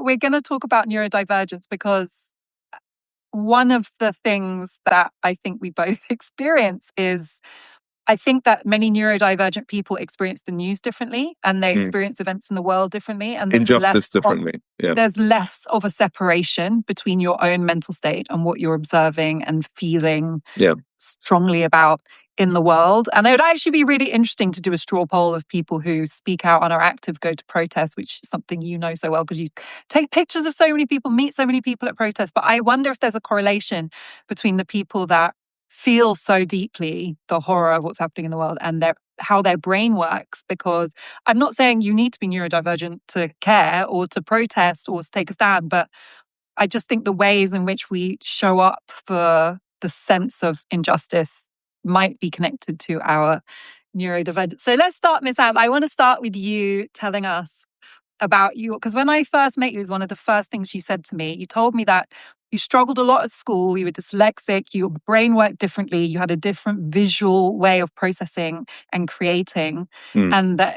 we're going to talk about neurodivergence because one of the things that I think we both experience is I think that many neurodivergent people experience the news differently and they experience events in the world differently. And Injustice differently. There's less of a separation between your own mental state and what you're observing and feeling strongly about in the world. And it would actually be really interesting to do a straw poll of people who speak out and are active, go to protests, which is something you know so well because you take pictures of so many people, meet so many people at protests. But I wonder if there's a correlation between the people that feel so deeply the horror of what's happening in the world and how their brain works, because I'm not saying you need to be neurodivergent to care or to protest or to take a stand, but I just think the ways in which we show up for the sense of injustice might be connected to our neurodivergence. So let's start, Miss Anne. I want to start with you telling us about you, because when I first met you, it was one of the first things you said to me. You told me that you struggled a lot at school, you were dyslexic, your brain worked differently, you had a different visual way of processing and creating. And that,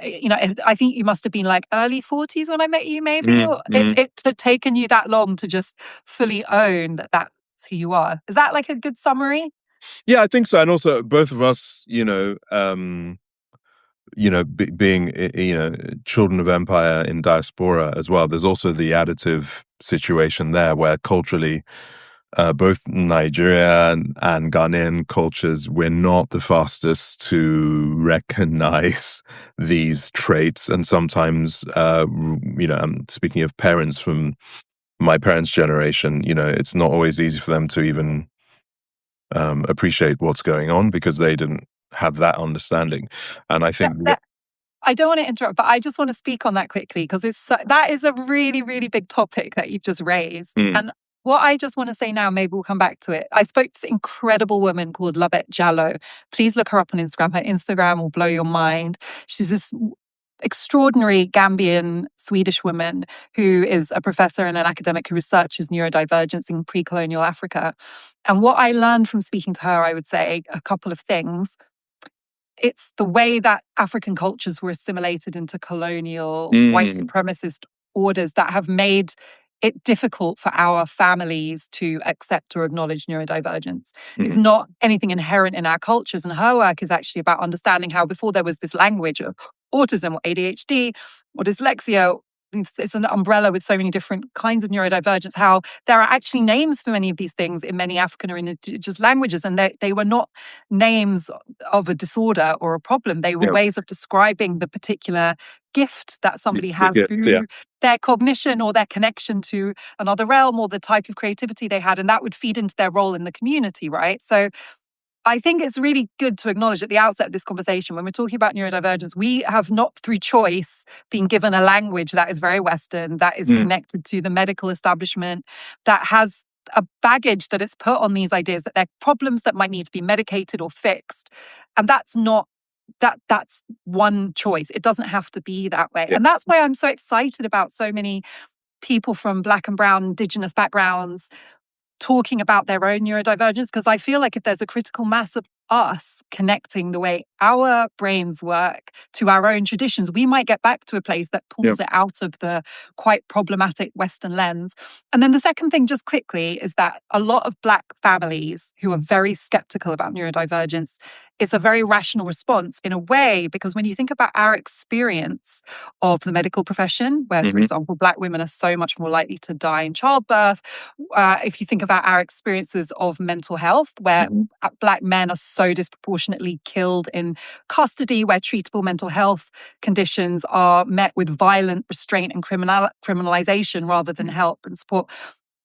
I think you must have been like early 40s when I met you, maybe. It had taken you that long to just fully own that that's who you are. Is that like a good summary? Yeah, I think so. And also both of us, being, children of empire in diaspora as well, there's also the additive situation there where culturally, both Nigeria and Ghanaian cultures, we're not the fastest to recognize these traits. And sometimes, I'm speaking of parents from my parents' generation, it's not always easy for them to even appreciate what's going on because they didn't have that understanding. And I think I don't want to interrupt, but I just want to speak on that quickly because that is a really, really big topic that you've just raised. And what I just want to say now, maybe we'll come back to it. I spoke to this incredible woman called Lovette Jallow. Please look her up on Instagram. Her Instagram will blow your mind. She's this extraordinary Gambian Swedish woman who is a professor and an academic who researches neurodivergence in pre-colonial Africa. And what I learned from speaking to her, I would say a couple of things. It's the way that African cultures were assimilated into colonial white supremacist orders that have made it difficult for our families to accept or acknowledge neurodivergence. It's not anything inherent in our cultures. And her work is actually about understanding how before there was this language of autism or ADHD or dyslexia, it's an umbrella with so many different kinds of neurodivergence, how there are actually names for many of these things in many African or indigenous languages. And they were not names of a disorder or a problem. They were ways of describing the particular gift that somebody has through their cognition or their connection to another realm or the type of creativity they had. And that would feed into their role in the community, right? So I think it's really good to acknowledge at the outset of this conversation, when we're talking about neurodivergence, we have not through choice been given a language that is very Western, that is connected to the medical establishment, that has a baggage that is put on these ideas that they're problems that might need to be medicated or fixed. And that's not, that's one choice. It doesn't have to be that way. And that's why I'm so excited about so many people from Black and Brown, Indigenous backgrounds talking about their own neurodivergence, because I feel like if there's a critical mass of us connecting the way our brains work to our own traditions, we might get back to a place that pulls it out of the quite problematic Western lens. And then the second thing, just quickly, is that a lot of Black families who are very skeptical about neurodivergence, it's a very rational response in a way, because when you think about our experience of the medical profession, where, for example, Black women are so much more likely to die in childbirth, if you think about our experiences of mental health, where Black men are so disproportionately killed in custody, where treatable mental health conditions are met with violent restraint and criminalization rather than help and support,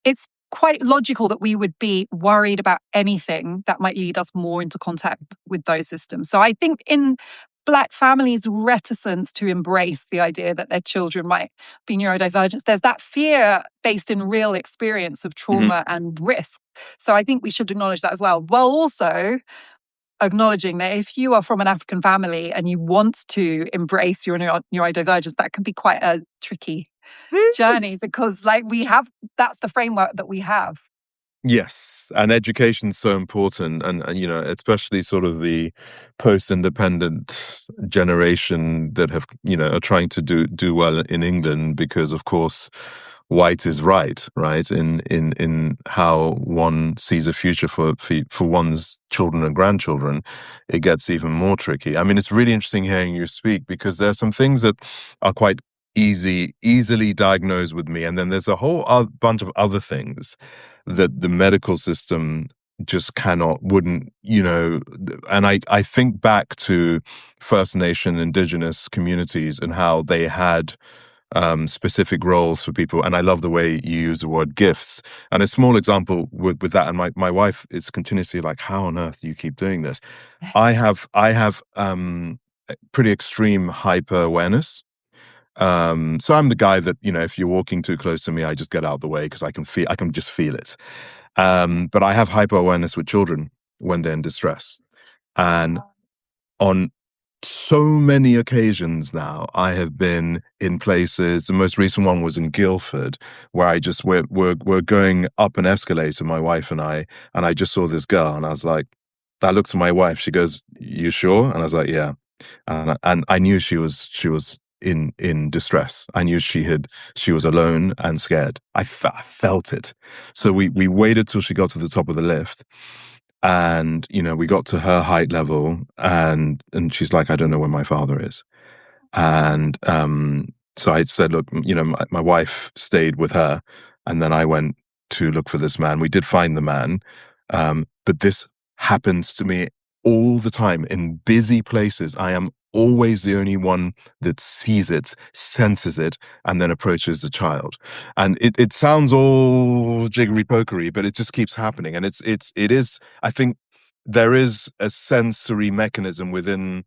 it's quite logical that we would be worried about anything that might lead us more into contact with those systems. So I think in Black families' reticence to embrace the idea that their children might be neurodivergent, there's that fear based in real experience of trauma and risk. So I think we should acknowledge that as well, while also acknowledging that if you are from an African family and you want to embrace your neurodivergence, that can be quite a tricky journey, because that's the framework that we have. Yes, and education's so important, and especially sort of the post-independent generation that have are trying to do well in England, because of course white is right in how one sees a future for one's children and grandchildren, it gets even more tricky. I mean, it's really interesting hearing you speak, because there's some things that are quite easily diagnosed with me, and then there's a whole bunch of other things that the medical system just wouldn't, and I think back to First Nation Indigenous communities and how they had specific roles for people. And I love the way you use the word gifts. And a small example with that, and my wife is continuously like, how on earth do you keep doing this? I have pretty extreme hyper awareness. So I'm the guy that, if you're walking too close to me, I just get out of the way because I can just feel it. But I have hyper awareness with children when they're in distress. And on so many occasions now, I have been in places. The most recent one was in Guildford, where we're going up an escalator, my wife and I just saw this girl, and I was like, I looked at my wife. She goes, "You sure?" And I was like, "Yeah." And I knew she was in distress. I knew she was alone and scared. I felt it. So we waited till she got to the top of the lift. And, we got to her height level, and she's like, "I don't know where my father is." And so I said, "Look, my wife stayed with her, and then I went to look for this man. We did find the man. But this happens to me all the time in busy places. I am always the only one that sees it, senses it, and then approaches the child. And it sounds all jiggery pokery, but it just keeps happening. And it is, I think there is a sensory mechanism within.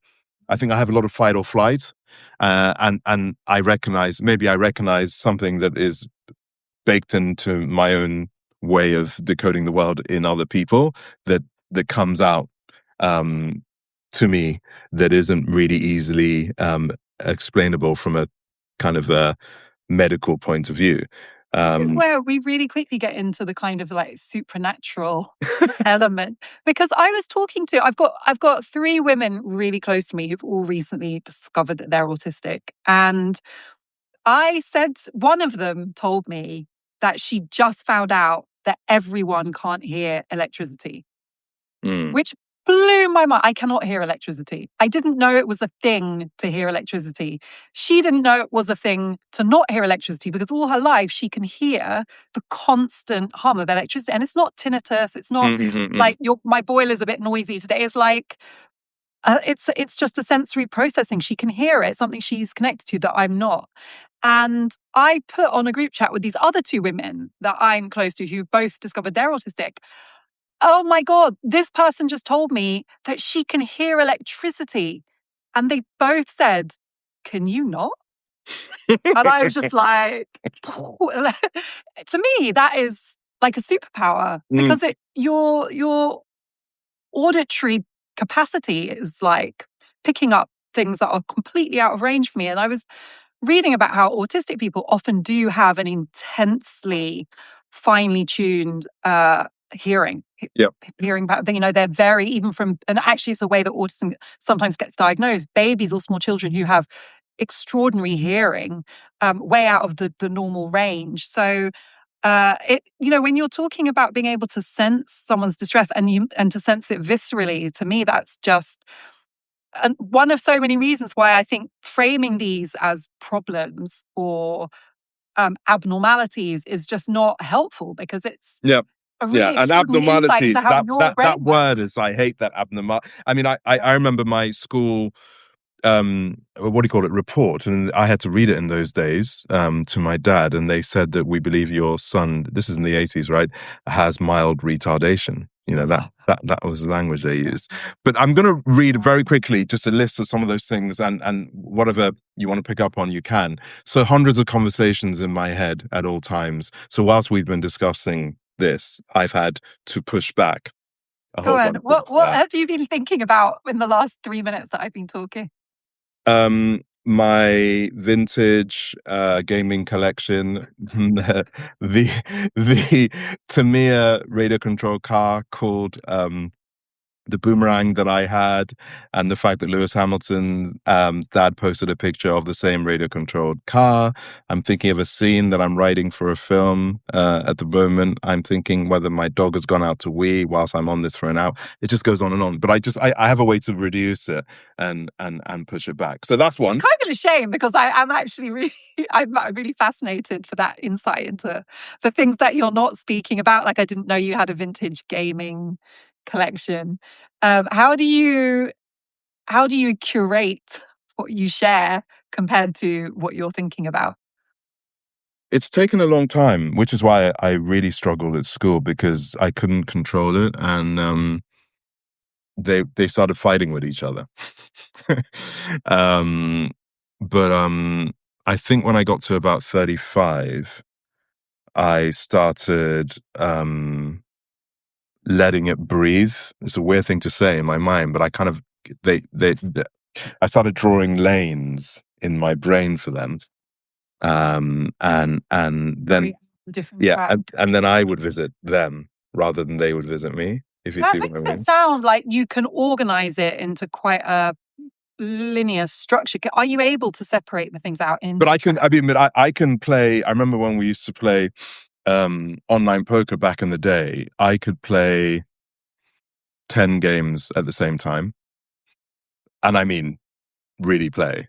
I think I have a lot of fight or flight. And I recognize something that is baked into my own way of decoding the world in other people that comes out to me, that isn't really easily explainable from a kind of a medical point of view. This is where we really quickly get into the kind of like supernatural element, because I was talking to, I've got 3 women really close to me who've all recently discovered that they're autistic. And I said, one of them told me that she just found out that everyone can't hear electricity, which blew my mind. I cannot hear electricity. I didn't know it was a thing to hear electricity. She didn't know it was a thing to not hear electricity, because all her life she can hear the constant hum of electricity. And it's not tinnitus. It's not like my boiler's a bit noisy today. It's like, it's just a sensory processing. She can hear it. It's something she's connected to that I'm not. And I put on a group chat with these other 2 women that I'm close to who both discovered they're autistic. Oh my God, this person just told me that she can hear electricity. And they both said, "Can you not?" And I was just like, to me, that is like a superpower, because your auditory capacity is like picking up things that are completely out of range for me. And I was reading about how autistic people often do have an intensely finely tuned hearing. Yep. Hearing back, they're very, even from, and actually it's a way that autism sometimes gets diagnosed. Babies or small children who have extraordinary hearing, way out of the normal range. So when you're talking about being able to sense someone's distress and to sense it viscerally, to me, that's just one of so many reasons why I think framing these as problems or abnormalities is just not helpful, because it's a really and extraordinary insight into abnormalities. how your brain That word works. is, I hate that abnormal. I mean, I remember my school. What do you call it, report, and I had to read it in those days to my dad, and they said that we believe your son, this is in the 80s, right, has mild retardation. That was the language they used. But I'm going to read very quickly just a list of some of those things, and whatever you want to pick up on, you can. So hundreds of conversations in my head at all times. So whilst we've been discussing this, I've had to push back a whole bunch. What have you been thinking about in the last 3 minutes that I've been talking? My vintage gaming collection, the Tamiya radio control car called the boomerang that I had, and the fact that Lewis Hamilton's dad posted a picture of the same radio-controlled car. I'm thinking of a scene that I'm writing for a film at the moment. I'm thinking whether my dog has gone out to wee whilst I'm on this for an hour. It just goes on and on. But I have a way to reduce it and push it back. So that's one. It's kind of a shame because I'm actually really I'm really fascinated for that insight into the things that you're not speaking about. Like I didn't know you had a vintage gaming collection. How do you curate what you share compared to what you're thinking about? It's taken a long time, which is why I really struggled at school, because I couldn't control it, and they started fighting with each other. um, but I think when I got to about 35, I started letting it breathe. It's a weird thing to say in my mind, but I kind of I started drawing lanes in my brain for them, and then and then I would visit them rather than they would visit me. If you That see what I makes mean. it sound like you can organize it into quite a linear structure. Are you able to separate the things out into? But I can. I mean, but I can play. I remember when we used to play online poker back in the day. I could play 10 games at the same time, and I mean really play.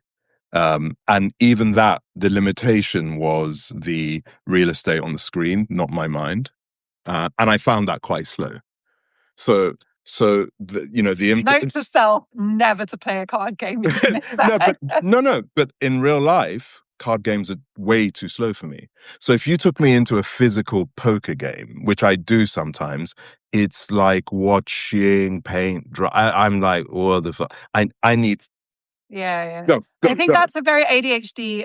And even that, the limitation was the real estate on the screen, not my mind. And I found that quite slow. So the note to self: never to play a card game. But in real life, card games are way too slow for me. So if you took me into a physical poker game, which I do sometimes, it's like watching paint dry. I'm like, what the fuck? I need. Yeah. Go, I think that's a very ADHD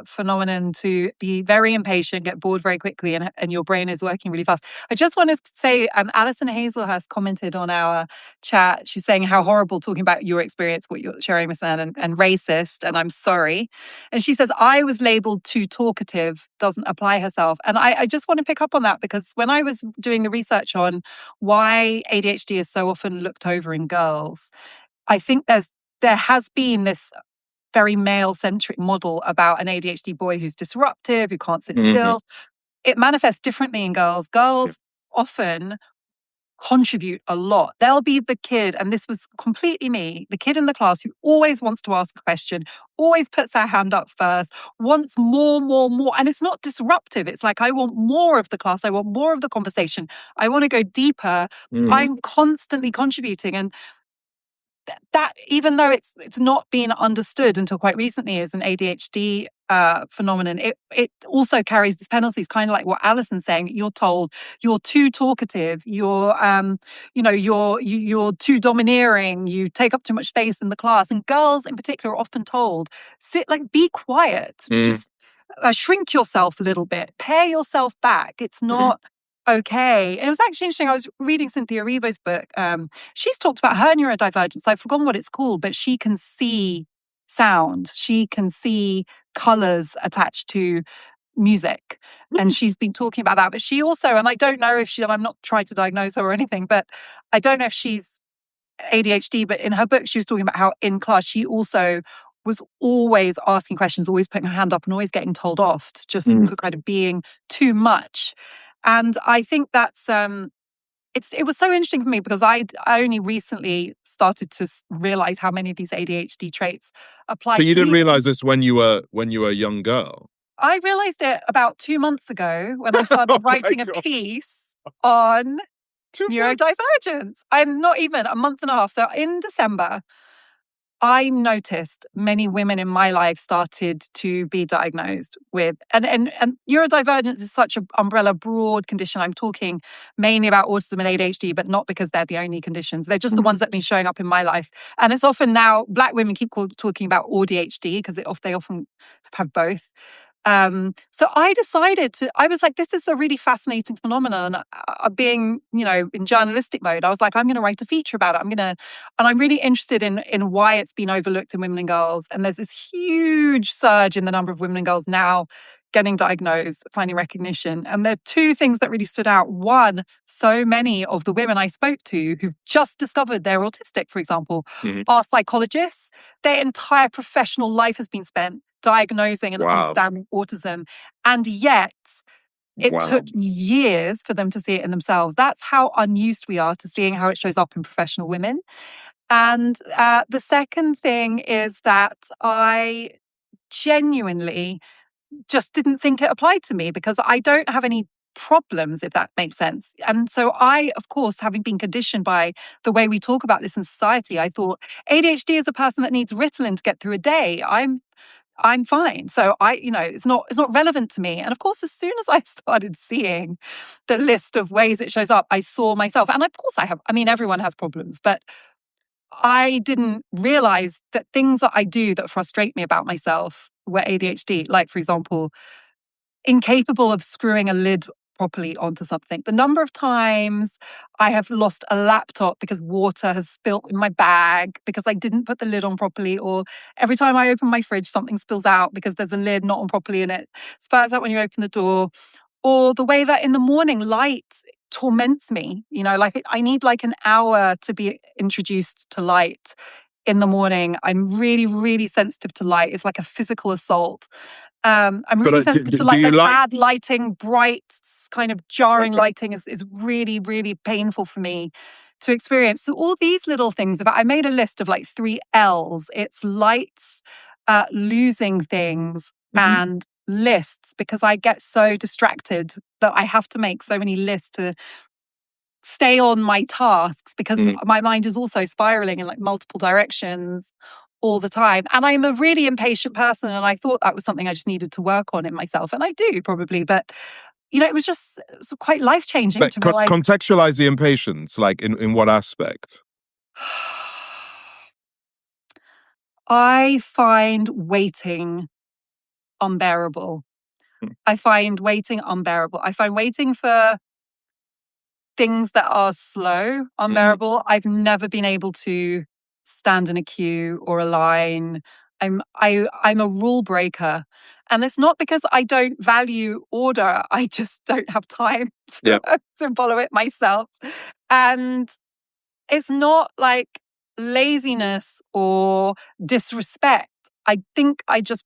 phenomenon, to be very impatient, get bored very quickly, and your brain is working really fast. I just wanted to say, Alison Hazelhurst commented on our chat. She's saying how horrible, talking about your experience, what you're sharing, Misan, and racist, and I'm sorry. And she says, I was labeled too talkative, doesn't apply herself. And I just want to pick up on that, because when I was doing the research on why ADHD is so often looked over in girls, I think there has been this very male-centric model about an ADHD boy who's disruptive, who can't sit still. It manifests differently in girls. Girls often contribute a lot. They'll be the kid, and this was completely me, the kid in the class who always wants to ask a question, always puts their hand up first, wants more. And it's not disruptive. It's like, I want more of the class. I want more of the conversation. I want to go deeper. I'm constantly contributing. And that, even though it's not been understood until quite recently as an ADHD phenomenon, it also carries these penalties, kind of like what Alison's saying. You're told you're too talkative, you're you're too domineering, you take up too much space in the class. And girls in particular are often told, be quiet, just shrink yourself a little bit, pare yourself back. It's not okay. And it was actually interesting. I was reading Cynthia Erivo's book. She's talked about her neurodivergence. I've forgotten what it's called, but she can see sound. She can see colors attached to music. And she's been talking about that. But she also, and I don't know if I'm not trying to diagnose her or anything, but I don't know if she's ADHD, but in her book, she was talking about how in class, she also was always asking questions, always putting her hand up, and always getting told off, just for kind of being too much. And I think that's it was so interesting for me, because I only recently started to realize how many of these ADHD traits apply. So you didn't realize this when you were a young girl? I realized it about 2 months ago when I started writing a piece on neurodivergence. I'm not even a month and a half. So in December, I noticed many women in my life started to be diagnosed with, and neurodivergence is such an umbrella, broad condition. I'm talking mainly about autism and ADHD, but not because they're the only conditions. They're just the ones that have been showing up in my life. And it's often now Black women keep talking about ADHD because they often have both. So I decided I was like, this is a really fascinating phenomenon. Being, in journalistic mode, I was like, I'm going to write a feature about it. And I'm really interested in why it's been overlooked in women and girls. And there's this huge surge in the number of women and girls now getting diagnosed, finding recognition. And there are two things that really stood out. One, so many of the women I spoke to who've just discovered they're autistic, for example, are psychologists. Their entire professional life has been spent diagnosing and understanding autism. And yet it took years for them to see it in themselves. That's how unused we are to seeing how it shows up in professional women. And the second thing is that I genuinely just didn't think it applied to me because I don't have any problems, if that makes sense. And so I, of course, having been conditioned by the way we talk about this in society, I thought ADHD is a person that needs Ritalin to get through a day. I'm fine. So it's not relevant to me. And of course, as soon as I started seeing the list of ways it shows up, I saw myself. And of course everyone has problems, but I didn't realize that things that I do that frustrate me about myself were ADHD. Like, for example, incapable of screwing a lid properly onto something. The number of times I have lost a laptop because water has spilt in my bag because I didn't put the lid on properly, or every time I open my fridge, something spills out because there's a lid not on properly and it spurts out when you open the door. Or the way that in the morning light torments me, I need like an hour to be introduced to light in the morning. I'm really, really sensitive to light. It's like a physical assault. I'm really sensitive to light, like bad lighting, bright, kind of jarring lighting is really, really painful for me to experience. So all these little things, I made a list of like 3 L's. It's lights, losing things, and lists, because I get so distracted that I have to make so many lists to stay on my tasks because my mind is also spiraling in like multiple directions all the time. And I'm a really impatient person, and I thought that was something I just needed to work on in myself. And I do probably, but it was quite life-changing to realize. Contextualize the impatience, like in what aspect? I find waiting unbearable. I find waiting for things that are slow unbearable. I've never been able to stand in a queue or a line. I'm a rule breaker. And it's not because I don't value order. I just don't have time to follow it myself. And it's not like laziness or disrespect. I think I just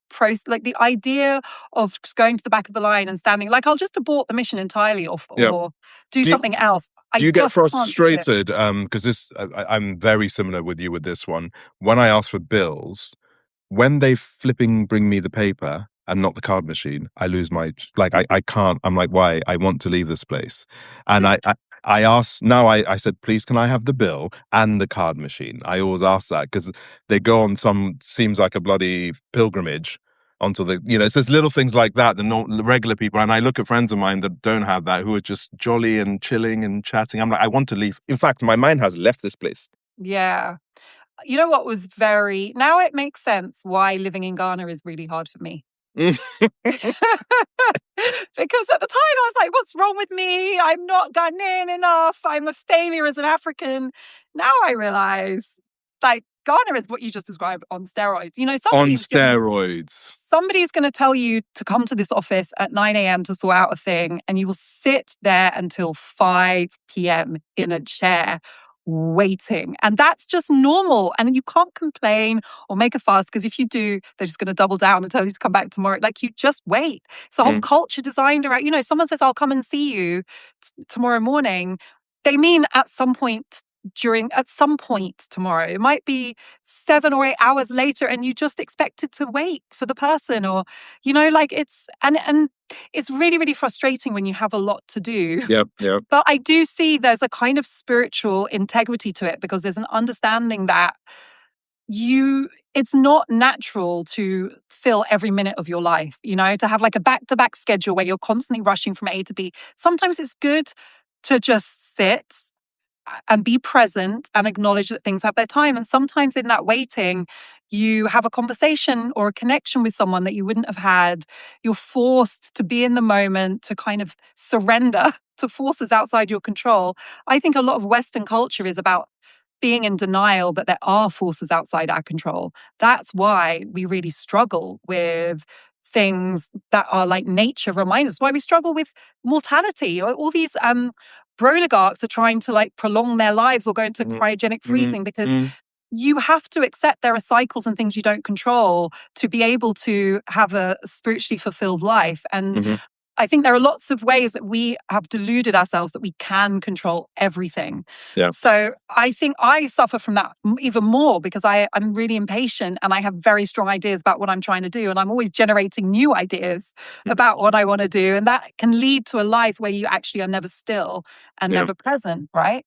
like the idea of just going to the back of the line and standing, like I'll just abort the mission entirely or do something else. Do you get frustrated? Because I'm very similar with you with this one. When I ask for bills, when they flipping bring me the paper and not the card machine, I lose my, I can't, I'm like, why? I want to leave this place. And I asked, now I said, please, can I have the bill and the card machine? I always ask that because they go on seems like a bloody pilgrimage onto it's just little things like that, the regular people. And I look at friends of mine that don't have that, who are just jolly and chilling and chatting. I'm like, I want to leave. In fact, my mind has left this place. Yeah. You know what was now it makes sense why living in Ghana is really hard for me. Because at the time I was like, what's wrong with me? I'm not Ghanaian enough. I'm a failure as an African. Now I realize, like, Ghana is what you just described on steroids. Somebody's going to tell you to come to this office at 9 a.m. to sort out a thing, and you will sit there until 5 p.m. in a chair waiting. And that's just normal. And you can't complain or make a fuss, because if you do, they're just going to double down and tell you to come back tomorrow. Like, you just wait. It's a whole culture designed around, someone says, I'll come and see you tomorrow morning. They mean at some point tomorrow. It might be 7 or 8 hours later, and you just expected to wait for the person, or, it's, and it's really, really frustrating when you have a lot to do. Yep. But I do see there's a kind of spiritual integrity to it, because there's an understanding that it's not natural to fill every minute of your life, to have like a back-to-back schedule where you're constantly rushing from A to B. Sometimes it's good to just sit and be present and acknowledge that things have their time. And sometimes in that waiting, you have a conversation or a connection with someone that you wouldn't have had. You're forced to be in the moment, to kind of surrender to forces outside your control. I think a lot of Western culture is about being in denial that there are forces outside our control. That's why we really struggle with things that are like nature remind us, why we struggle with mortality. All these oligarchs are trying to like prolong their lives or go into cryogenic freezing because you have to accept there are cycles and things you don't control to be able to have a spiritually fulfilled life. And I think there are lots of ways that we have deluded ourselves that we can control everything. Yeah. So I think I suffer from that even more because I'm really impatient and I have very strong ideas about what I'm trying to do. And I'm always generating new ideas about what I want to do. And that can lead to a life where you actually are never still and never present, right?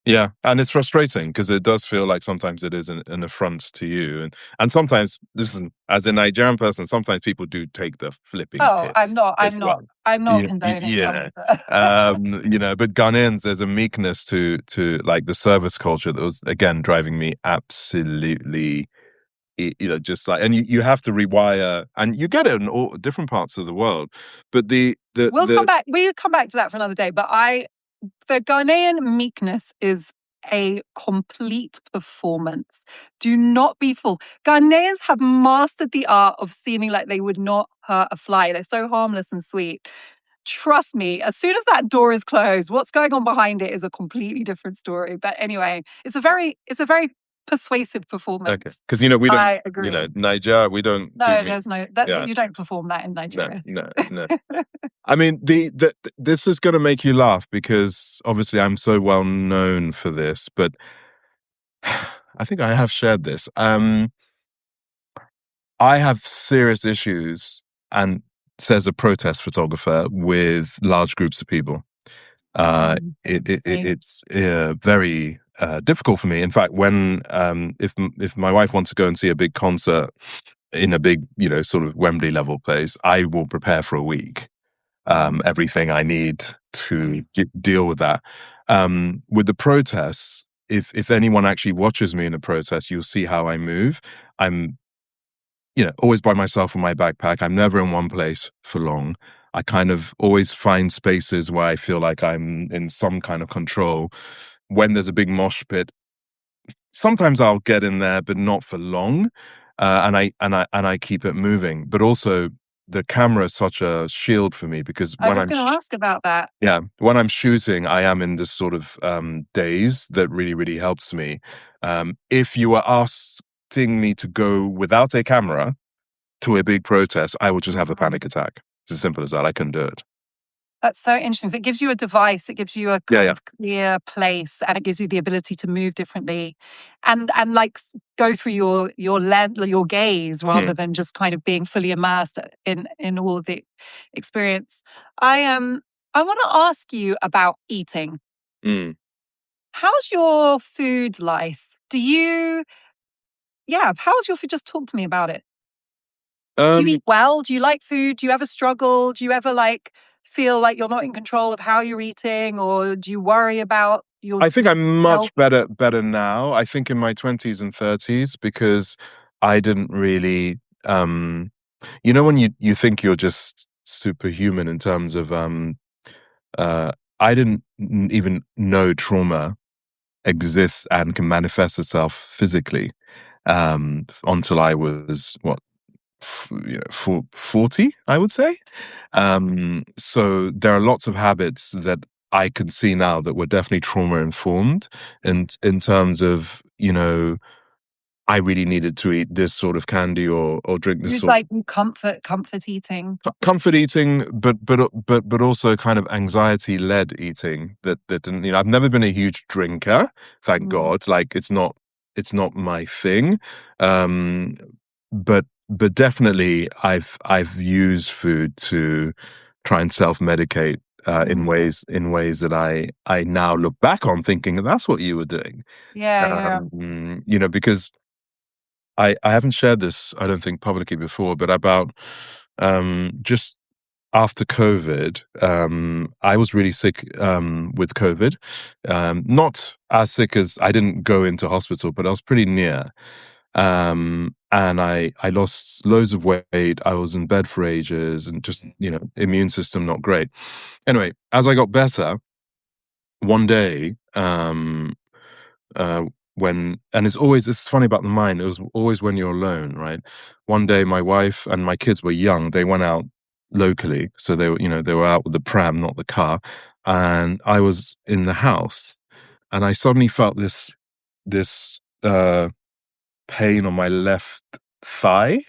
Yeah, and it's frustrating because it does feel like sometimes it is an affront to you, and sometimes this is as a Nigerian person. Sometimes people do take the flipping piss. I'm not condoning some of that. You know, but Ghanaians, there's a meekness to like the service culture that was again driving me absolutely. You know, just like, and you have to rewire, and you get it in all different parts of the world. But we'll come back to that for another day. But the Ghanaian meekness is a complete performance. Do not be fooled. Ghanaians have mastered the art of seeming like they would not hurt a fly. They're so harmless and sweet. Trust me, as soon as that door is closed, what's going on behind it is a completely different story. But anyway, it's a very persuasive performance. Okay, because you know we don't. I agree. You know, Nigeria, we don't. No, there's no that you don't perform that in Nigeria. No. I mean, this is going to make you laugh because obviously I'm so well known for this, but I think I have shared this. I have serious issues, and says a protest photographer, with large groups of people. It's very difficult for me. In fact, when if my wife wants to go and see a big concert in a big, you know, sort of Wembley level place, I will prepare for a week. Everything I need to deal with that. With the protests, if anyone actually watches me in a protest, you'll see how I move. I'm, you know, always by myself with my backpack. I'm never in one place for long. I kind of always find spaces where I feel like I'm in some kind of control. When there's a big mosh pit, sometimes I'll get in there, but not for long. And I keep it moving. But also, the camera is such a shield for me because I was going to ask about that. Yeah, when I'm shooting, I am in this sort of daze that really, really helps me. If you were asking me to go without a camera to a big protest, I would just have a panic attack. It's as simple as that. I couldn't do it. That's so interesting. So it gives you a device, it gives you a kind of clear place, and it gives you the ability to move differently, and like go through your lens, your gaze, rather than just kind of being fully immersed in all of the experience. I want to ask you about eating. How's your food life? How's your food? Just talk to me about it. Do you eat well? Do you like food? Do you ever struggle? Do you ever like feel like you're not in control of how you're eating, or do you worry about your I think I'm much health? better now. I think in my 20s and 30s, because I didn't really you know, when you think you're just superhuman in terms of I didn't even know trauma exists and can manifest itself physically until I was 40, I would say. So there are lots of habits that I can see now that were definitely trauma informed, and in terms of, you know, I really needed to eat this sort of candy or drink this It's sort like comfort eating. comfort eating, but also kind of anxiety led eating that didn't, you know, I've never been a huge drinker, thank God. Like it's not my thing. But definitely I've used food to try and self-medicate in ways that I now look back on thinking that's what you were doing. You know, because I haven't shared this, I don't think, publicly before, but about just after COVID, I was really sick with COVID. Not as sick as, I didn't go into hospital, but I was pretty near. And I lost loads of weight. I was in bed for ages and just, you know, immune system not great. Anyway, as I got better, one day, and it's funny about the mind. It was always when you're alone, right? One day my wife and my kids were young. They went out locally. So they were out with the pram, not the car. And I was in the house and I suddenly felt this pain on my left thigh.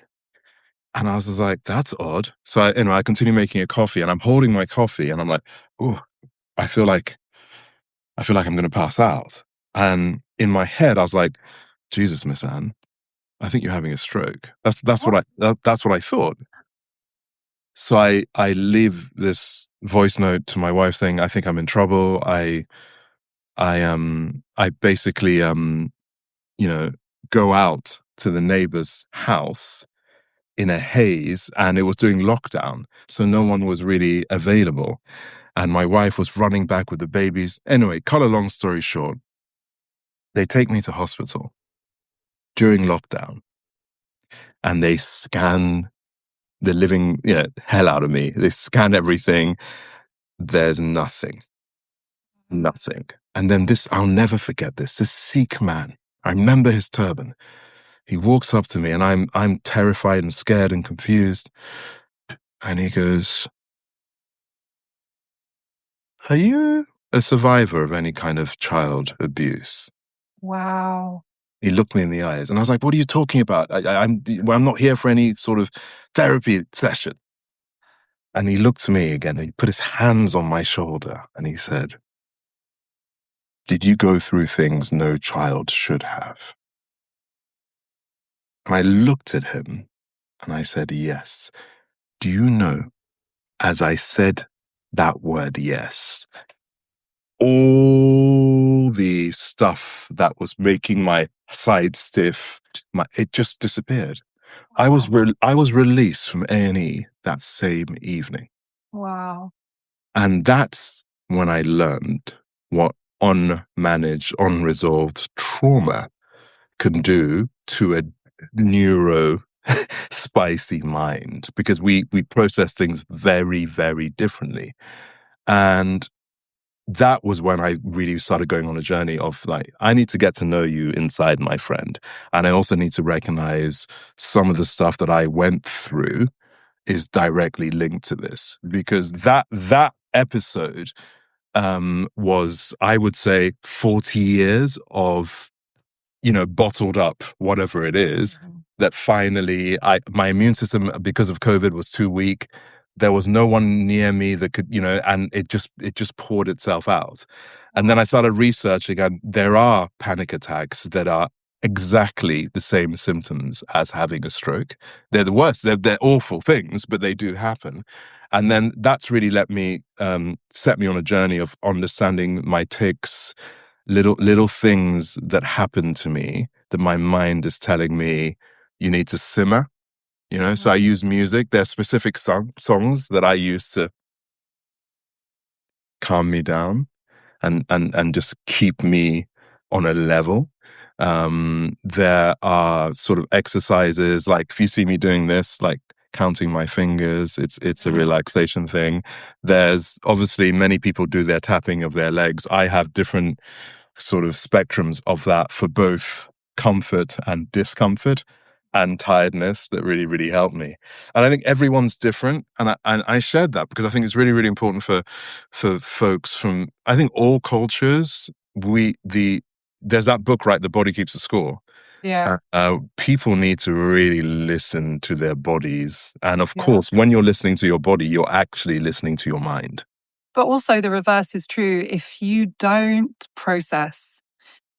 And I was just like, that's odd. So I continue making a coffee and I'm holding my coffee and I'm like, oh, I feel like I'm going to pass out. And in my head, I was like, Jesus, Miss Anne, I think you're having a stroke. That's what I thought. So I leave this voice note to my wife saying, I think I'm in trouble. I basically go out to the neighbor's house in a haze, and it was during lockdown, so no one was really available. And my wife was running back with the babies. Anyway, cut a long story short, they take me to hospital during lockdown, and they scan the living hell out of me. They scan everything. There's nothing. And then I'll never forget this Sikh man, I remember his turban. He walks up to me and I'm terrified and scared and confused. And he goes, are you a survivor of any kind of child abuse? Wow. He looked me in the eyes and I was like, what are you talking about? I'm not here for any sort of therapy session. And he looked to me again and he put his hands on my shoulder and he said, did you go through things no child should have? And I looked at him and I said, yes. Do you know, as I said that word, yes, all the stuff that was making my side stiff, it just disappeared. Wow. I was released from A&E that same evening. Wow. And that's when I learned what unmanaged, unresolved trauma can do to a spicy mind, because we process things very, very differently. And that was when I really started going on a journey of like, I need to get to know you inside, my friend. And I also need to recognize some of the stuff that I went through is directly linked to this, because that episode was, I would say, 40 years of, bottled up whatever it is, that finally my immune system, because of COVID, was too weak. There was no one near me that could, and it just poured itself out. And then I started researching, and there are panic attacks that are exactly the same symptoms as having a stroke. They're the worst. They're awful things, but they do happen. And then that's really set me on a journey of understanding my tics, little things that happen to me that my mind is telling me you need to simmer. So I use music. There are specific songs that I use to calm me down and just keep me on a level. There are sort of exercises, like if you see me doing this, like counting my fingers, it's a relaxation thing. There's obviously many people do their tapping of their legs. I have different sort of spectrums of that for both comfort and discomfort and tiredness that really, really helped me. And I think everyone's different. And I shared that because I think it's really, really important for folks from, I think, all cultures. There's that book, right? The Body Keeps the Score. Yeah. People need to really listen to their bodies. And of course, when you're listening to your body, you're actually listening to your mind. But also the reverse is true. If you don't process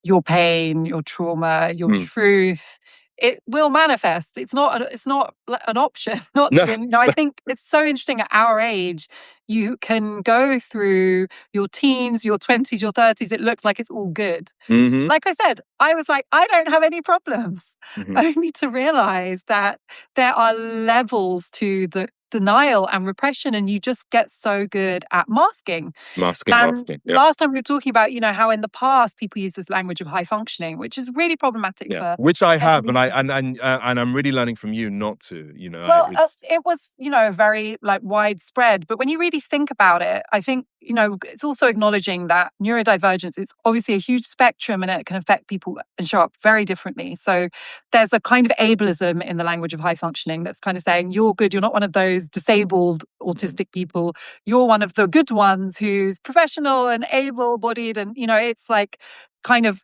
your pain, your trauma, your truth, it will manifest. It's not an option. I think it's so interesting at our age, you can go through your teens, your 20s, your 30s. It looks like it's all good. Mm-hmm. Like I said, I was like, I don't have any problems. Mm-hmm. I need to realize that there are levels to the denial and repression, and you just get so good at masking. Last time we were talking about, how in the past people use this language of high functioning, which is really problematic for which I have, and I'm really learning from you not to. Well, it was very widespread, but when you really think about it, I think it's also acknowledging that neurodivergence is obviously a huge spectrum and it can affect people and show up very differently. So there's a kind of ableism in the language of high functioning that's kind of saying, you're good, you're not one of those disabled autistic people. You're one of the good ones who's professional and able-bodied. And, it's like kind of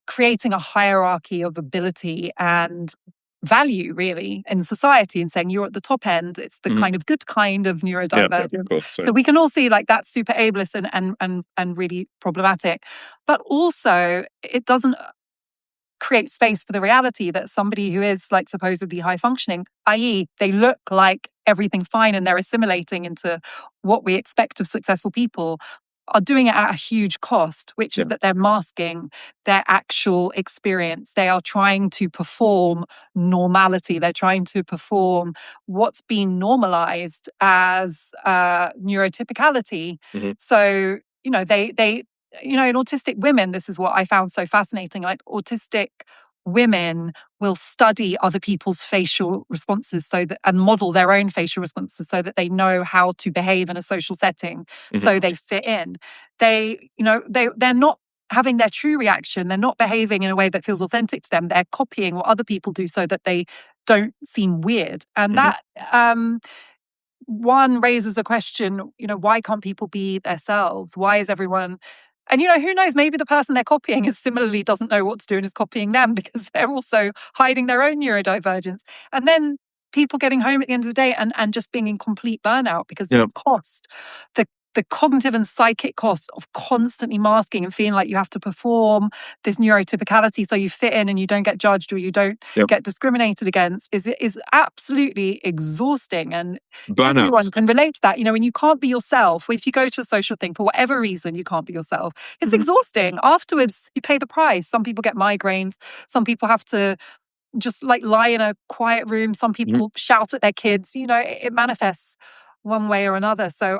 creating a hierarchy of ability and value really in society and saying you're at the top end. It's the kind of good kind of neurodivergence. Yeah, of course, so we can all see like that's super ableist and really problematic. But also it doesn't create space for the reality that somebody who is like supposedly high functioning, i.e. they look like everything's fine and they're assimilating into what we expect of successful people, are doing it at a huge cost, which is that they're masking their actual experience. They are trying to perform normality. They're trying to perform what's been normalized as neurotypicality. So, they in autistic women, this is what I found so fascinating. Like autistic women will study other people's facial responses and model their own facial responses so that they know how to behave in a social setting, so they fit in. They're not having their true reaction. They're not behaving in a way that feels authentic to them. They're copying what other people do so that they don't seem weird. And that one raises a question, why can't people be themselves? Why is everyone... And, who knows, maybe the person they're copying similarly doesn't know what to do and is copying them because they're also hiding their own neurodivergence. And then people getting home at the end of the day and just being in complete burnout because the cost, the cognitive and psychic cost of constantly masking and feeling like you have to perform this neurotypicality so you fit in and you don't get judged or you don't get discriminated against is absolutely exhausting. And everyone can relate to that. When you can't be yourself, if you go to a social thing, for whatever reason, you can't be yourself, it's exhausting. Afterwards, you pay the price. Some people get migraines. Some people have to just like lie in a quiet room. Some people shout at their kids. It manifests one way or another. So,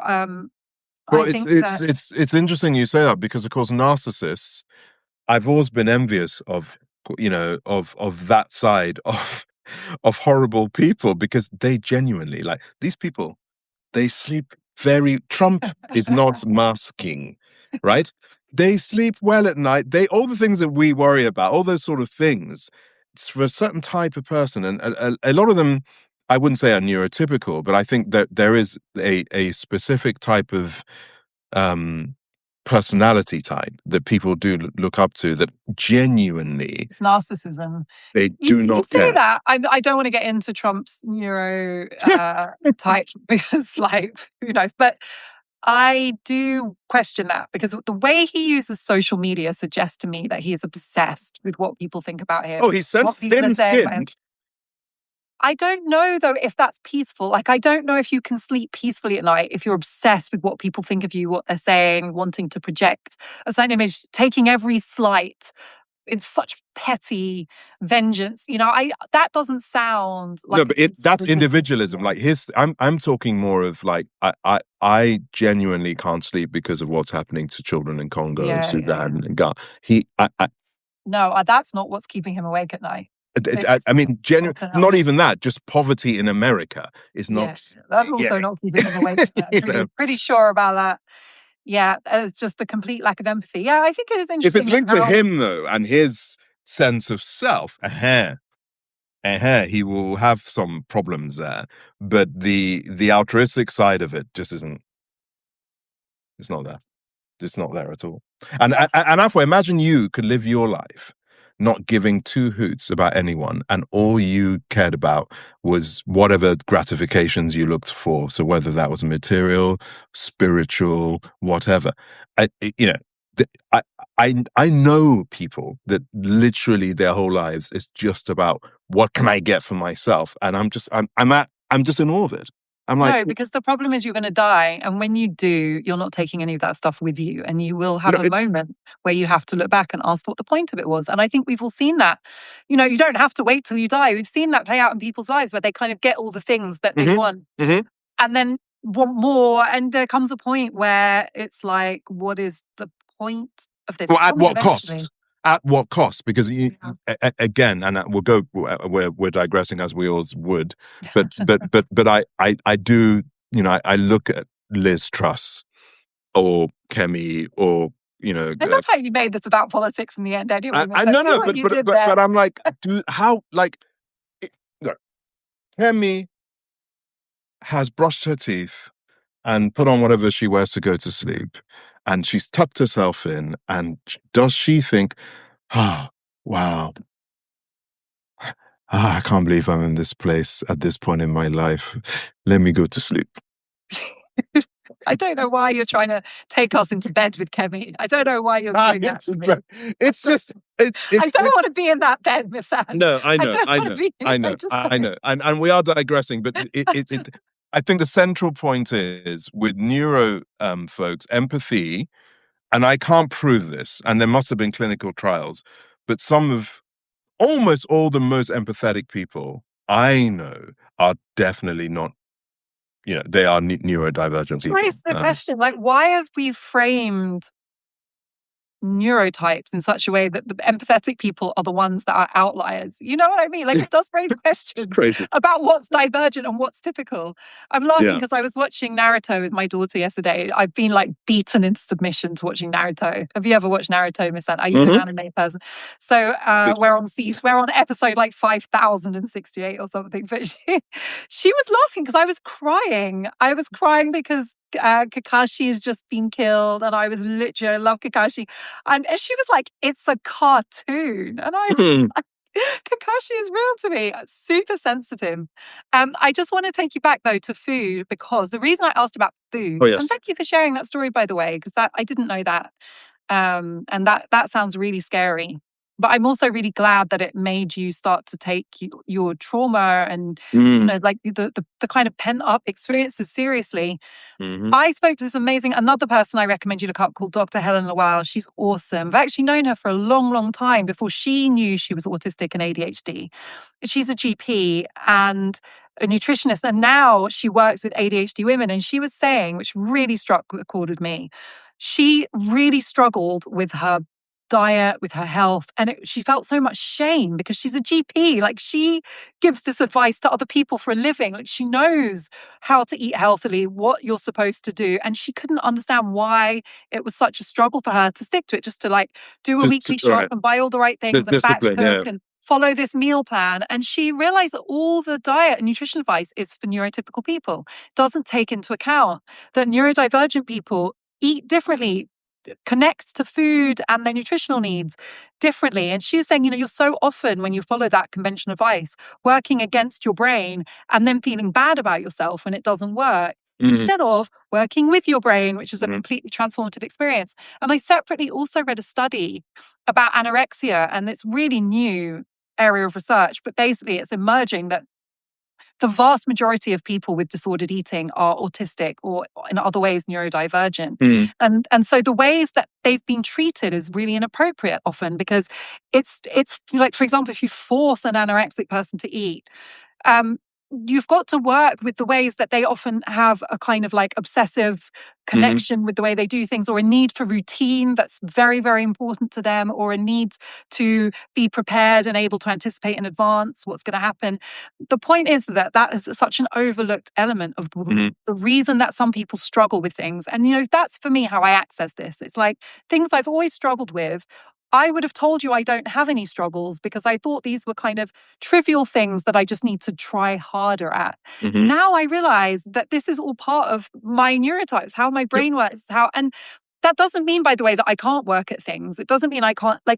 well, it's interesting you say that because, of course, narcissists, I've always been envious of, of that side of horrible people because they genuinely, like, these people, they sleep Trump is not masking, right? They sleep well at night. All the things that we worry about, all those sort of things, it's for a certain type of person. And a lot of them, I wouldn't say are neurotypical, but I think that there is a specific type of personality type that people do look up to that genuinely... It's narcissism. They do not say that. I don't want to get into Trump's neuro type because, like, who knows? But I do question that because the way he uses social media suggests to me that he is obsessed with what people think about him. Oh, he's so thin-skinned. I don't know, though, if that's peaceful. Like, I don't know if you can sleep peacefully at night if you're obsessed with what people think of you, what they're saying, wanting to project a certain image, taking every slight it's such petty vengeance. That doesn't sound like... No, but that's individualism. Like I'm talking more of like, I genuinely can't sleep because of what's happening to children in Congo and Sudan and Ghana. No, that's not what's keeping him awake at night. I mean, not even that. Just poverty in America is not... Yes, that's also not keeping him awake at night. Pretty sure about that. Yeah, it's just the complete lack of empathy. Yeah, I think it is interesting. If it's linked to him, though, and his sense of self, he will have some problems there. But the altruistic side of it just isn't... It's not there. It's not there at all. And Afua, imagine you could live your life not giving two hoots about anyone, and all you cared about was whatever gratifications you looked for. So whether that was material, spiritual, whatever. I know people that literally their whole lives is just about what can I get for myself, and I'm just in awe of it. I'm like, no, because the problem is you're going to die, and when you do, you're not taking any of that stuff with you, and you will have a moment where you have to look back and ask what the point of it was. And I think we've all seen that. You don't have to wait till you die. We've seen that play out in people's lives where they kind of get all the things that they want, and then want more. And there comes a point where it's like, what is the point of this? Well, at what cost? At what cost? Because again, and we'll go. We're digressing as we always would, but I do. I look at Liz Truss, or Kemi or, you know. I love how you made this about politics in the end anyway. I know, but I'm like, look, Kemi has brushed her teeth and put on whatever she wears to go to sleep, and she's tucked herself in, and does she think, oh, wow, I can't believe I'm in this place at this point in my life. Let me go to sleep. I don't know why you're trying to take us into bed with Kemi. I don't know why you're doing that to me. It's just, I don't want to be in that bed, Misan. No, I know. And we are digressing, but I think the central point is with neuro folks, empathy, and I can't prove this, and there must have been clinical trials, but almost all the most empathetic people I know are definitely not, they are neurodivergent people. Raise the question, like, why have we framed neurotypes in such a way that the empathetic people are the ones that are outliers? You know what I mean? Like, it does raise questions about what's divergent and what's typical. I'm laughing because I was watching Naruto with my daughter yesterday. I've been like beaten into submission to watching Naruto. Have you ever watched Naruto, Misan? Are you an anime person? So we're on episode like 5068 or something. But she was laughing because I was crying. I was crying because Kakashi has just been killed, and I love Kakashi, and she was like, "It's a cartoon," and I was like, Kakashi is real to me. Super sensitive. I just want to take you back though to food, because the reason I asked about food, and thank you for sharing that story, by the way, because I didn't know that, and that sounds really scary. But I'm also really glad that it made you start to take your trauma and like the kind of pent up experiences seriously. I spoke to this another person I recommend you look up called Dr. Helen Lawal. She's awesome. I've actually known her for a long, long time before she knew she was autistic and ADHD. She's a GP and a nutritionist, and now she works with ADHD women. And she was saying, which really struck a chord with me, she really struggled with her diet, with her health, and she felt so much shame because she's a GP. Like, she gives this advice to other people for a living. Like, she knows how to eat healthily, what you're supposed to do, and she couldn't understand why it was such a struggle for her to stick to it, just to like do a weekly shop and buy all the right things and batch cook and follow this meal plan. And she realized that all the diet and nutrition advice is for neurotypical people, doesn't take into account that neurodivergent people eat differently, connect to food and their nutritional needs differently. And she was saying, you're so often, when you follow that conventional advice, working against your brain and then feeling bad about yourself when it doesn't work, instead of working with your brain, which is a completely transformative experience. And I separately also read a study about anorexia, and it's really new area of research, but basically it's emerging that the vast majority of people with disordered eating are autistic or in other ways neurodivergent. And so the ways that they've been treated is really inappropriate often, because it's like, for example, if you force an anorexic person to eat, you've got to work with the ways that they often have a kind of like obsessive connection with the way they do things, or a need for routine that's very, very important to them, or a need to be prepared and able to anticipate in advance what's going to happen. The point is that is such an overlooked element of the reason that some people struggle with things. And, that's for me how I access this. It's like things I've always struggled with. I would have told you I don't have any struggles because I thought these were kind of trivial things that I just need to try harder at. Now I realize that this is all part of my neurotypes, how my brain works, and that doesn't mean, by the way, that I can't work at things. It doesn't mean I can't, I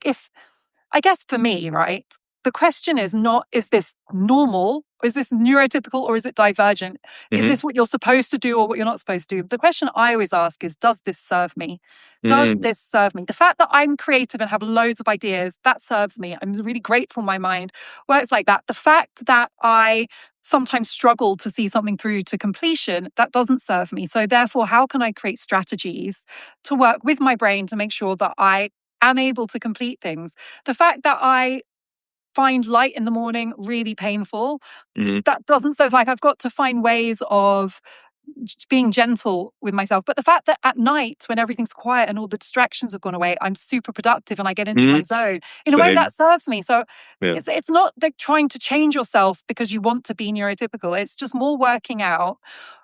guess for me, right? The question is not, is this normal? Or is this neurotypical, or is it divergent? Is this what you're supposed to do or what you're not supposed to do? The question I always ask is, does this serve me? Does this serve me? The fact that I'm creative and have loads of ideas, that serves me. I'm really grateful my mind works like that. The fact that I sometimes struggle to see something through to completion, that doesn't serve me. So therefore, how can I create strategies to work with my brain to make sure that I am able to complete things? The fact that I find light in the morning really painful, that doesn't, so like I've got to find ways of being gentle with myself. But the fact that at night, when everything's quiet and all the distractions have gone away, I'm super productive and I get into my zone in a way that serves me. So it's not like trying to change yourself because you want to be neurotypical. It's just more working out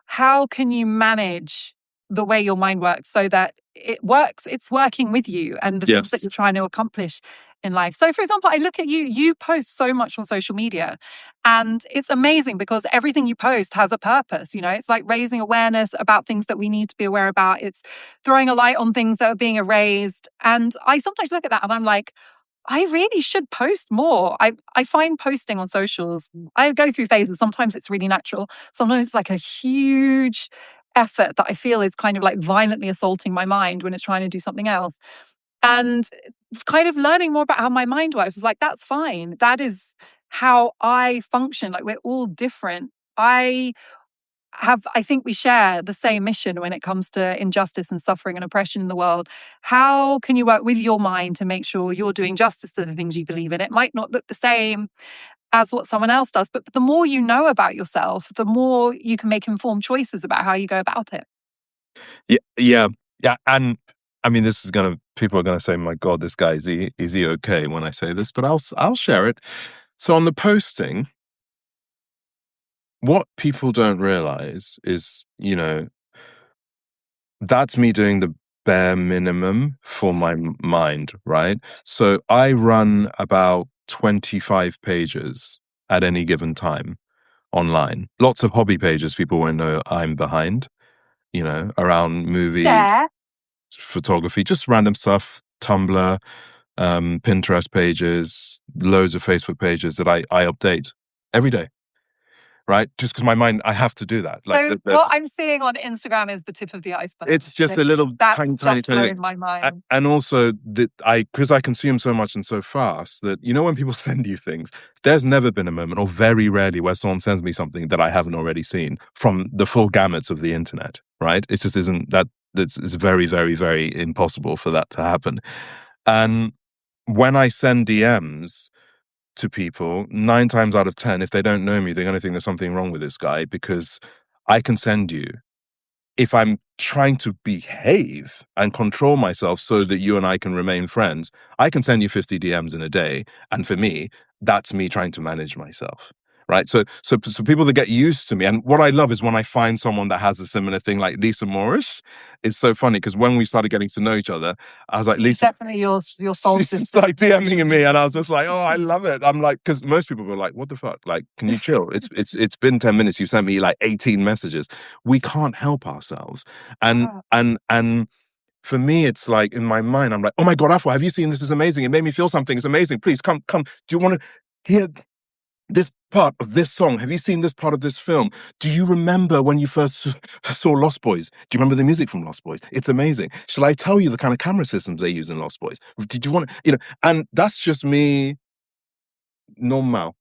how can you manage the way your mind works so that it's working with you and the things that you're trying to accomplish in life. So for example, I look at you post so much on social media, and it's amazing because everything you post has a purpose. It's like raising awareness about things that we need to be aware about. It's throwing a light on things that are being erased. And I sometimes look at that and I'm like, I really should post more. I find posting on socials, I go through phases. Sometimes it's really natural. Sometimes it's like a huge effort that I feel is kind of like violently assaulting my mind when it's trying to do something else. And kind of learning more about how my mind works is like, that's fine. That is how I function. Like, we're all different. I think we share the same mission when it comes to injustice and suffering and oppression in the world. How can you work with your mind to make sure you're doing justice to the things you believe in? It might not look the same as what someone else does, but the more you know about yourself, the more you can make informed choices about how you go about it. Yeah. And I mean, people are gonna say, "My God, this guy, is he okay?" When I say this, but I'll share it. So on the posting, what people don't realize is, that's me doing the bare minimum for my mind, right? So I run about 25 pages at any given time online. Lots of hobby pages people won't know I'm behind, around movies, photography, just random stuff, Tumblr, Pinterest pages, loads of Facebook pages that I update every day. Right? Just because my mind, I have to do that. Like, so what I'm seeing on Instagram is the tip of the iceberg. It's just a little that's tiny blowing my mind. And also that because I consume so much and so fast that, when people send you things, there's never been a moment, or very rarely, where someone sends me something that I haven't already seen from the full gamut of the internet. Right? It just isn't that. It's very, very, very impossible for that to happen. And when I send DMs to people, 9 times out of 10, if they don't know me, they're going to think there's something wrong with this guy, because I can send you, if I'm trying to behave and control myself so that you and I can remain friends, I can send you 50 DMs in a day. And for me, that's me trying to manage myself. Right. So people that get used to me, and what I love is when I find someone that has a similar thing, like Lisa Moorish. It's so funny because when we started getting to know each other, I was like, Lisa, definitely your soul sister. She's like DMing me, and I was just like, oh, I love it. I'm like, because most people were like, what the fuck? Like, can you chill? It's been 10 minutes. You sent me like 18 messages. We can't help ourselves. And for me, it's like, in my mind, I'm like, oh my God, Afua, have you seen this? Is amazing. It made me feel something. It's amazing. Please come. Do you want to hear this part of this song? Have you seen this part of this film? Do you remember when you first saw Lost Boys? Do you remember the music from Lost Boys? It's amazing. Shall I tell you the kind of camera systems they use in Lost Boys? Did you want to, and that's just me, normal.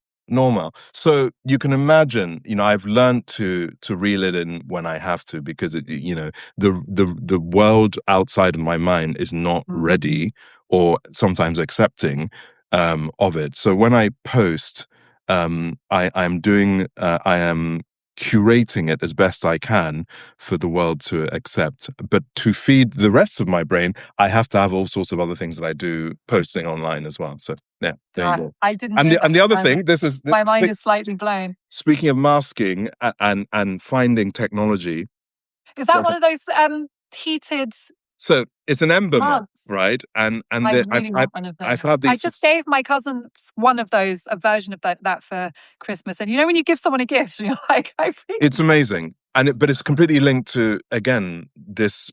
So you can imagine, I've learned to reel it in when I have to, because the world outside of my mind is not ready, or sometimes accepting of it. So when I post, I am curating it as best I can for the world to accept. But to feed the rest of my brain, I have to have all sorts of other things that I do posting online as well. So yeah, there you go. I didn't. And the other thing, my mind is slightly blown. Speaking of masking and finding technology, is that one of those heated? So it's an ember mug, right? And I really want one of those. I've had these. I just gave my cousin one of those, a version of that for Christmas. And when you give someone a gift, you're like, it's amazing. But it's completely linked to, again,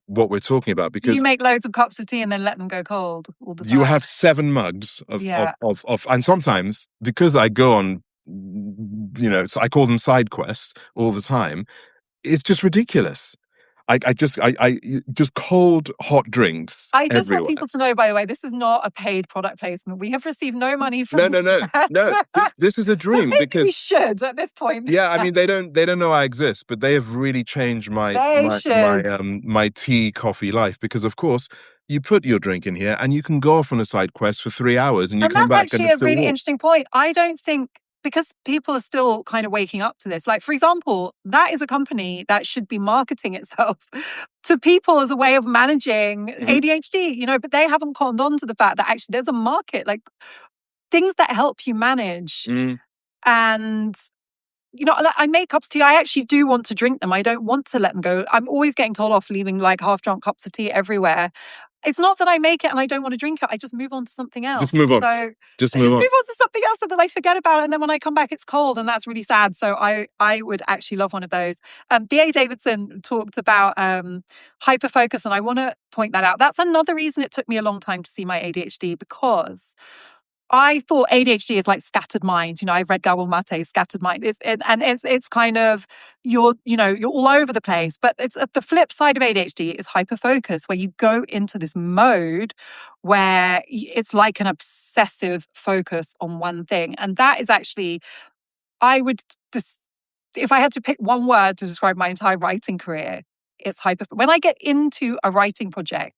what we're talking about, because you make loads of cups of tea and then let them go cold all the time. You have 7 mugs of and sometimes, because I go on, so I call them side quests all the time. It's just ridiculous. I just cold hot drinks. I just everywhere. want people to know, by the way, this is not a paid product placement. We have received no money from No. This is a dream. So because we should at this point. Yeah, I mean, they don't know I exist, but they have really changed my tea coffee life, because of course you put your drink in here and you can go off on a side quest for 3 hours and you come back. And that's actually a really interesting point. I don't think, because people are still kind of waking up to this. Like, for example, that is a company that should be marketing itself to people as a way of managing ADHD, but they haven't cottoned on to the fact that actually there's a market, like things that help you manage and I make cups of tea. I actually do want to drink them. I don't want to let them go. I'm always getting told off leaving like half drunk cups of tea everywhere. It's not that I make it and I don't want to drink it. I just move on to something else. Just move on. So Just I move just on. move on to something else and then I forget about it. And then when I come back, it's cold and that's really sad. So I would actually love one of those. B.A. Davidson talked about hyperfocus, and I want to point that out. That's another reason it took me a long time to see my ADHD, because I thought ADHD is like scattered mind. I've read Gabor Mate's Scattered Mind. It's kind of you're all over the place. But it's the flip side of ADHD is hyperfocus, where you go into this mode where it's like an obsessive focus on one thing, and that is actually, I would just, if I had to pick one word to describe my entire writing career, it's hyper. When I get into a writing project,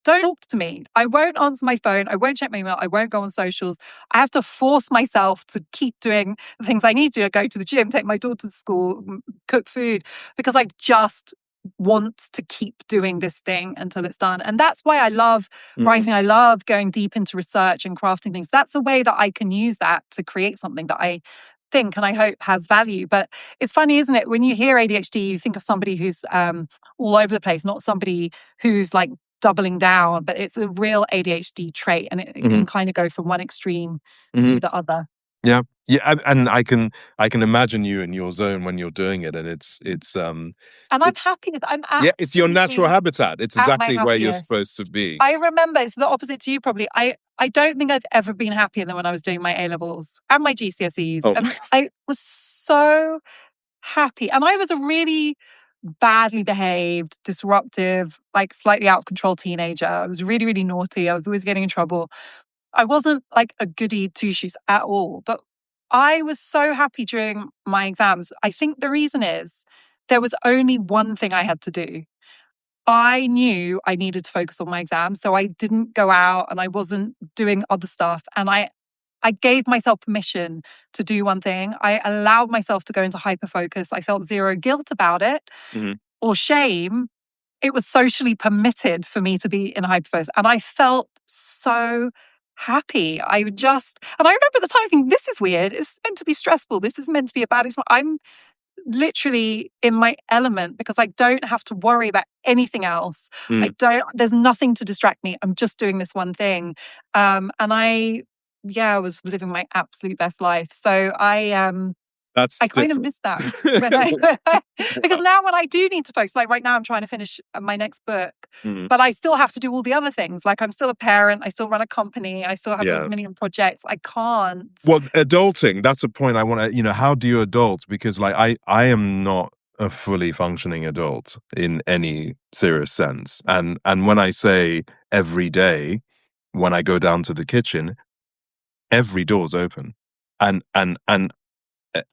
don't talk to me. I won't answer my phone. I won't check my email. I won't go on socials. I have to force myself to keep doing the things I need to. Go to the gym, take my daughter to school, cook food, because I just want to keep doing this thing until it's done. And that's why I love writing. I love going deep into research and crafting things. That's a way that I can use that to create something that I think and I hope has value. But it's funny, isn't it? When you hear ADHD, you think of somebody who's all over the place, not somebody who's like doubling down, but it's a real ADHD trait, and it can kind of go from one extreme to the other. Yeah, and I can imagine you in your zone when you're doing it, and it's and I'm happy. I'm absolutely, it's your natural habitat. It's exactly where you're supposed to be. I remember it's the opposite to you, probably. I don't think I've ever been happier than when I was doing my A-levels and my GCSEs, and I was so happy. And I was a really badly behaved, disruptive, like slightly out of control teenager. I was really, really naughty. I was always getting in trouble. I wasn't like a goody two shoes at all, but I was so happy during my exams. I think the reason is there was only one thing I had to do. I knew I needed to focus on my exams, so I didn't go out and I wasn't doing other stuff. And I gave myself permission to do one thing. I allowed myself to go into hyperfocus. I felt zero guilt about it or shame. It was socially permitted for me to be in hyperfocus. And I felt so happy. And I remember at the time thinking, this is weird. It's meant to be stressful. This is meant to be a bad experience. I'm literally in my element because I don't have to worry about anything else. There's nothing to distract me. I'm just doing this one thing. And I was living my absolute best life. So I kind of miss that because now when I do need to focus, like right now I'm trying to finish my next book, but I still have to do all the other things. Like I'm still a parent, I still run a company, I still have a million projects. I can't. Well, adulting, that's a point I want to, how do you adult? Because like I am not a fully functioning adult in any serious sense. And when I say every day, when I go down to the kitchen, every door's open. And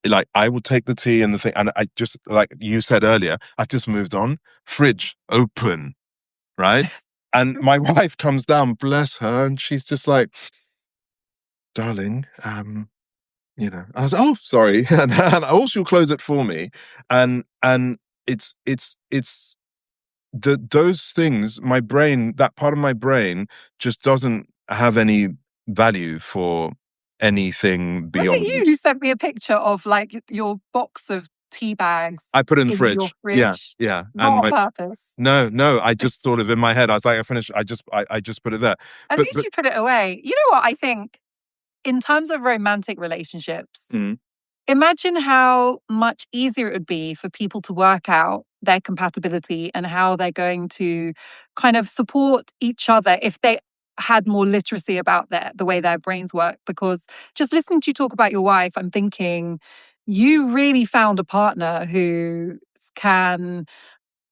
like I will take the tea and the thing, and I just, like you said earlier, I've just moved on. Fridge open, right? And my wife comes down, bless her, and she's just like, darling, I was like, oh, sorry, and she'll close it for me, and it's those things. My brain, that part of my brain, just doesn't have any value for anything beyond. Was it you who sent me a picture of like your box of tea bags? I put it in the fridge. Your fridge. Yeah. Not on purpose. No. I just sort of in my head, I was like, I finished. I just put it there. At least you put it away. You know what I think? In terms of romantic relationships, imagine how much easier it would be for people to work out their compatibility and how they're going to kind of support each other if they had more literacy about the way their brains work. Because just listening to you talk about your wife, I'm thinking you really found a partner who can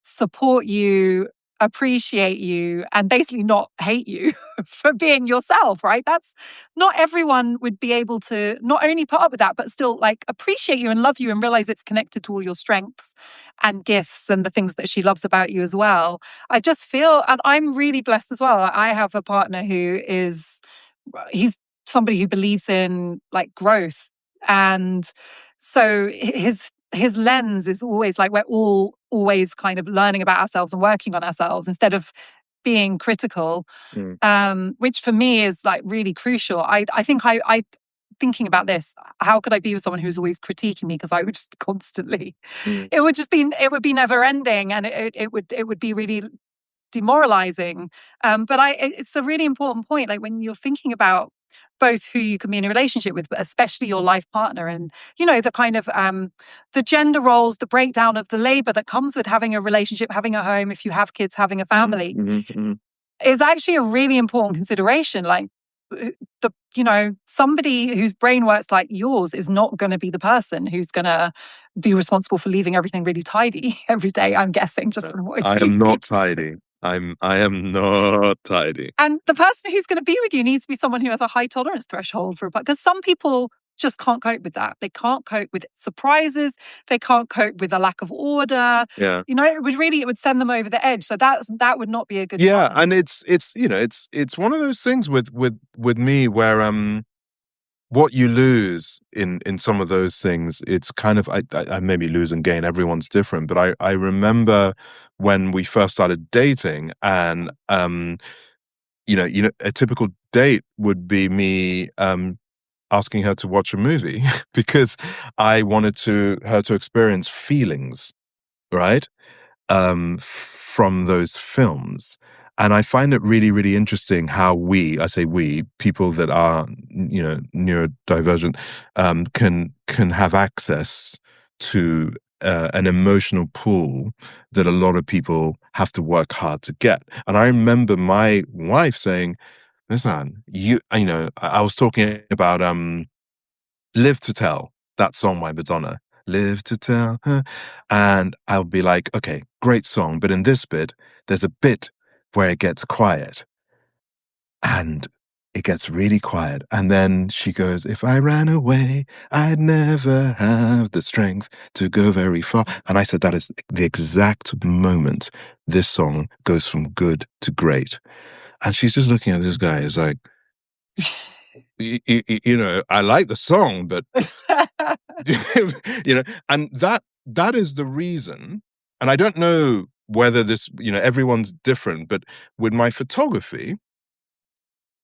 support you, appreciate you, and basically not hate you for being yourself, right? That's not everyone would be able to not only put up with that, but still like appreciate you and love you and realize it's connected to all your strengths and gifts and the things that she loves about you as well. I just feel, and I'm really blessed as well. I have a partner he's somebody who believes in like growth. And so his lens is always like we're all always kind of learning about ourselves and working on ourselves instead of being critical, which for me is like really crucial. I think I thinking about this, how could I be with someone who's always critiquing me? Because I would just constantly, it would be never ending, and it would be really demoralizing. But it's a really important point. Like when you're thinking about both who you can be in a relationship with, but especially your life partner, and the kind of the gender roles, the breakdown of the labor that comes with having a relationship, having a home, if you have kids, having a family, is actually a really important consideration. Like somebody whose brain works like yours is not going to be the person who's going to be responsible for leaving everything really tidy every day. I'm guessing just from what I am not tidy. I am not tidy. And the person who's going to be with you needs to be someone who has a high tolerance threshold for it, because some people just can't cope with that. They can't cope with surprises. They can't cope with a lack of order. Yeah. It would send them over the edge. So that would not be a good Yeah, sign. and it's one of those things with me where what you lose in some of those things, it's kind of I maybe lose and gain. Everyone's different, but I remember when we first started dating, and a typical date would be me asking her to watch a movie because I wanted her to experience feelings, right? From those films. And I find it really, really interesting how I say we, people that are, neurodivergent, can have access to an emotional pool that a lot of people have to work hard to get. And I remember my wife saying, listen, I was talking about Live to Tell, that song by Madonna. Live to Tell her. And I'll be like, okay, great song. But in this bit, there's a bit where it gets quiet. And it gets really quiet. And then she goes, if I ran away, I'd never have the strength to go very far. And I said, that is the exact moment this song goes from good to great. And she's just looking at this guy. It's like, I like the song, but and that is the reason. And I don't know whether this, everyone's different, but with my photography,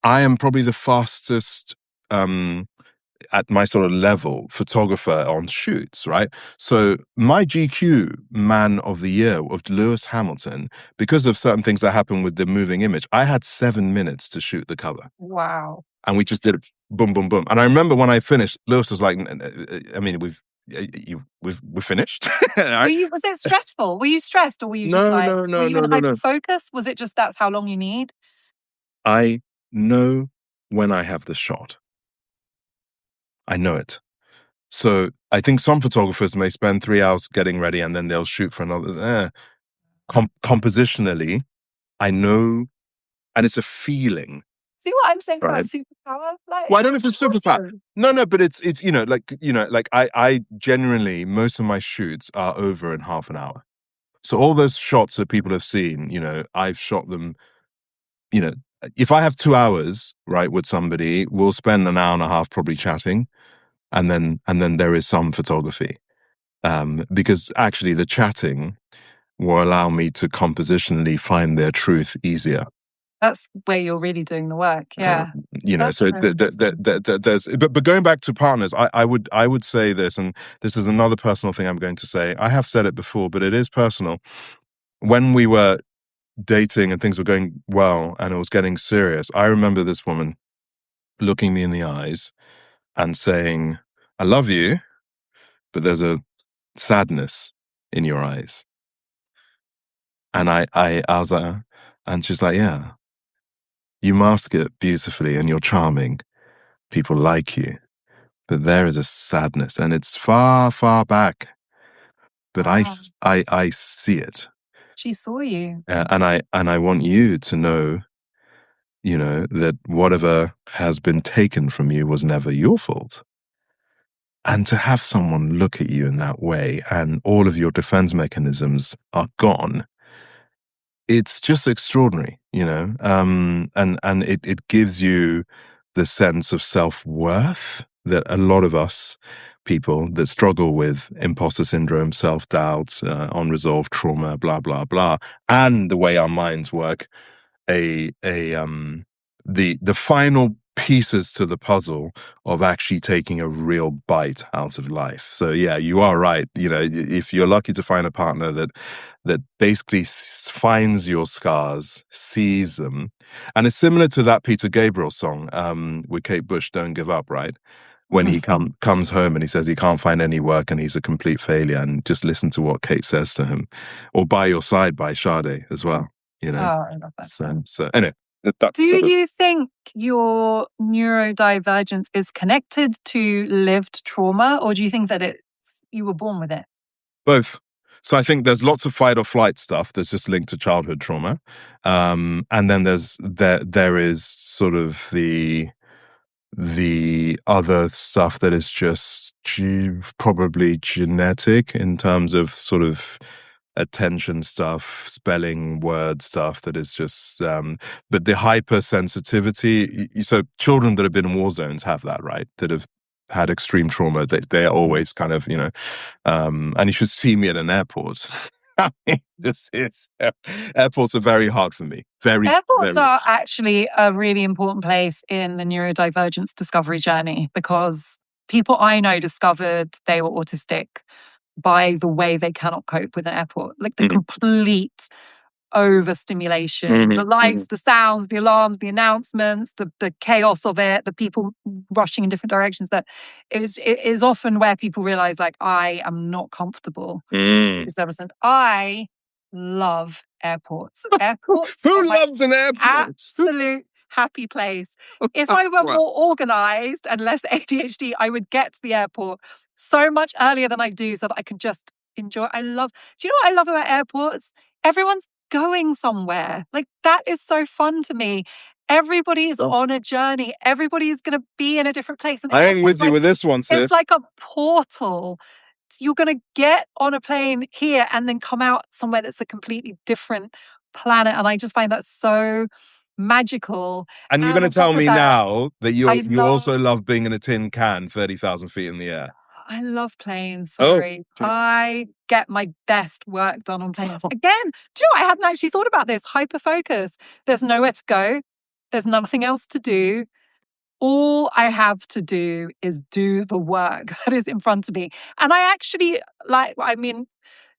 I am probably the fastest at my sort of level photographer on shoots, right? So my GQ Man of the Year of Lewis Hamilton, because of certain things that happened with the moving image, I had 7 minutes to shoot the cover. Wow. And we just did it, boom, boom, boom. And I remember when I finished, Lewis was like, I mean, we're finished. Was it stressful? Were you stressed, or were you just No, like, no, no, were you no, in no, no. hyper-focus? Was it just that's how long you need? I know when I have the shot. I know it. So I think some photographers may spend 3 hours getting ready and then they'll shoot for another. Compositionally, I know, and it's a feeling. See what I'm saying Right. about superpower? Like, Well, I don't know if it's superpower. No, but it's like I genuinely, most of my shoots are over in half an hour. So all those shots that people have seen, I've shot them. If I have 2 hours, right, with somebody, we'll spend an hour and a half probably chatting, and then there is some photography, because actually the chatting will allow me to compositionally find their truth easier. That's where you're really doing the work, yeah. So there's, but going back to partners, I would say this, and this is another personal thing I'm going to say. I have said it before, but it is personal. When we were dating and things were going well and it was getting serious, I remember this woman looking me in the eyes and saying, I love you, but there's a sadness in your eyes. And I was like, and she's like, yeah, you mask it beautifully and you're charming. People like you, but there is a sadness, and it's far, far back. But I see it. She saw you. And I want you to know, that whatever has been taken from you was never your fault. And to have someone look at you in that way and all of your defense mechanisms are gone, it's just extraordinary, and it gives you the sense of self-worth that a lot of us people that struggle with imposter syndrome, self-doubt, unresolved trauma, blah, blah, blah, and the way our minds work, the final pieces to the puzzle of actually taking a real bite out of life. So yeah, you are right. You know, if you're lucky to find a partner that basically finds your scars, sees them, and it's similar to that Peter Gabriel song with Kate Bush, "Don't Give Up," right? When he comes home and he says he can't find any work and he's a complete failure, and just listen to what Kate says to him. Or "By Your Side" by Sade as well. You know, I love that. so anyway, that's do you think your neurodivergence is connected to lived trauma, or do you think that you were born with it? both. So I think there's lots of fight or flight stuff that's just linked to childhood trauma, and then there is sort of the other stuff that is just probably genetic in terms of sort of attention stuff, spelling word stuff that is just but the hypersensitivity, so children that have been in war zones have that, right? That have had extreme trauma, they're always kind of, and you should see me at an airport. I mean, airports are very hard for me. Airports are actually a really important place in the neurodivergence discovery journey, because people I know discovered they were autistic by the way they cannot cope with an airport. Like the complete overstimulation, the lights, the sounds, the alarms, the announcements, the chaos of it, the people rushing in different directions. That it is often where people realize, like, I am not comfortable. I love airports. Airports Who loves an airport? Absolute happy place. If I were more organized and less ADHD, I would get to the airport so much earlier than I do, so that I can just enjoy. Do you know what I love about airports? Everyone's going somewhere. Like, that is so fun to me. Everybody is on a journey. Everybody is going to be in a different place. And I ain't with you with this one, sis. It's like a portal. You're going to get on a plane here and then come out somewhere that's a completely different planet. And I just find that so magical. And you're going to tell me now that you also love being in a tin can 30,000 feet in the air. I love planes, sorry. I get my best work done on planes. Again, do you know what? I hadn't actually thought about this. Hyper-focus. There's nowhere to go. There's nothing else to do. All I have to do is do the work that is in front of me. And I actually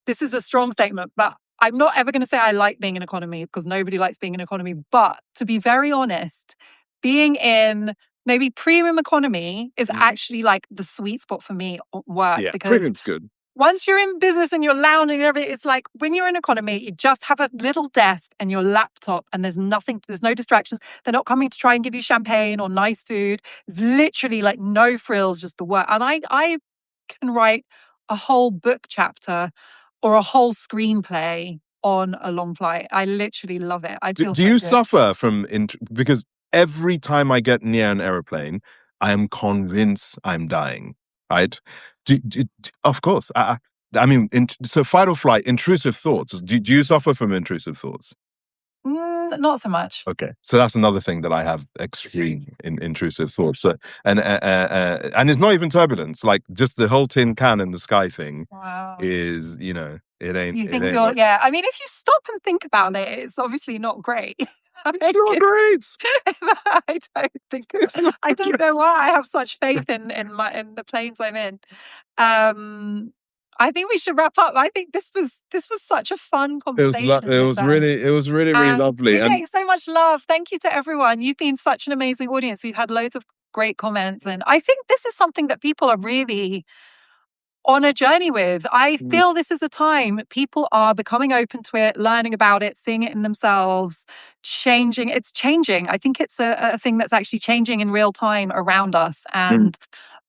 this is a strong statement, but I'm not ever going to say I like being in economy, because nobody likes being in economy. But to be very honest, being in maybe premium economy is actually like the sweet spot for me at work. Yeah, because premium's good. Once you're in business and you're lounging and everything, it's like when you're in economy, you just have a little desk and your laptop, and there's no distractions. They're not coming to try and give you champagne or nice food. It's literally like no frills, just the work. And I can write a whole book chapter or a whole screenplay on a long flight. I literally love it. Do you suffer from because every time I get near an airplane, I am convinced I'm dying. Right? Of course. I mean, so fight or flight, intrusive thoughts. Do you suffer from intrusive thoughts? Not so much. Okay, so that's another thing that I have extreme intrusive thoughts. So, and it's not even turbulence. Like, just the whole tin can in the sky thing. Wow. Is, it ain't. You think yeah. I mean, if you stop and think about it, it's obviously not great. It's not great. I don't know why I have such faith in the planes I'm in. I think we should wrap up. I think this was such a fun conversation. It was really lovely. We're getting so much love. Thank you to everyone. You've been such an amazing audience. We've had loads of great comments, and I think this is something that people are really on a journey with. I feel this is a time people are becoming open to it, learning about it, seeing it in themselves, changing. It's changing. I think it's a thing that's actually changing in real time around us. And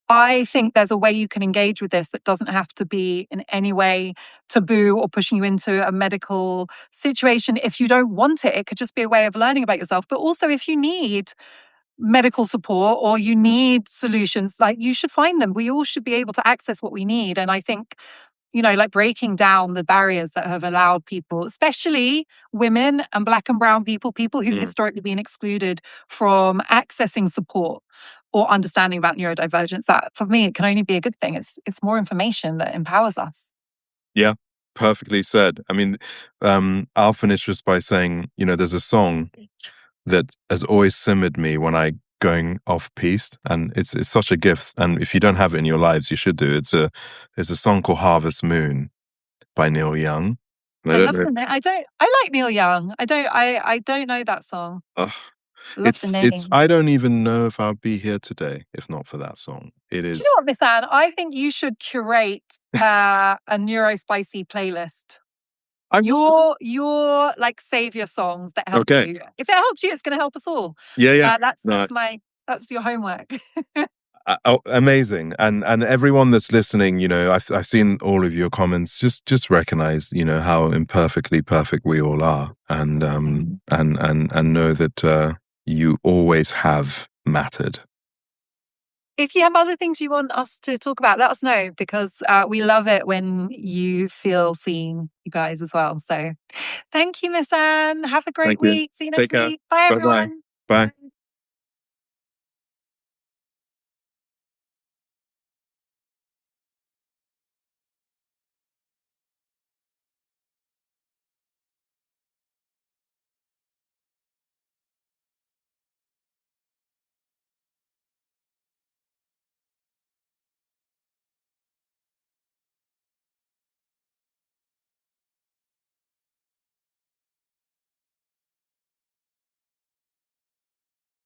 I think there's a way you can engage with this that doesn't have to be in any way taboo or pushing you into a medical situation. If you don't want it, it could just be a way of learning about yourself. But also, if you need medical support or you need solutions, like, you should find them. We all should be able to access what we need. And I think, like, breaking down the barriers that have allowed people, especially women and Black and brown people who've historically been excluded from accessing support or understanding about neurodivergence, that for me, it can only be a good thing. It's more information that empowers us. Yeah, perfectly said. I mean, I'll finish just by saying, there's a song that has always simmered me when I going off piste, and it's such a gift. And if you don't have it in your lives, you should do. It's a song called Harvest Moon by Neil Young. I love the name. I like Neil Young. I don't know that song. Love the name. I don't even know if I'd be here today if not for that song. It is. Do you know what, Miss Anne? I think you should curate a Neurospicy playlist. Your like savior songs that help you. If it helps you, it's going to help us all. Yeah. That's your homework. Amazing. And everyone that's listening, you know, I've seen all of your comments. Just recognize, you know, how imperfectly perfect we all are, and know that you always have mattered. If you have other things you want us to talk about, let us know, because we love it when you feel seen, you guys, as well. So thank you, Miss Anne. Have a great week. See you next week. Bye, everyone. Bye.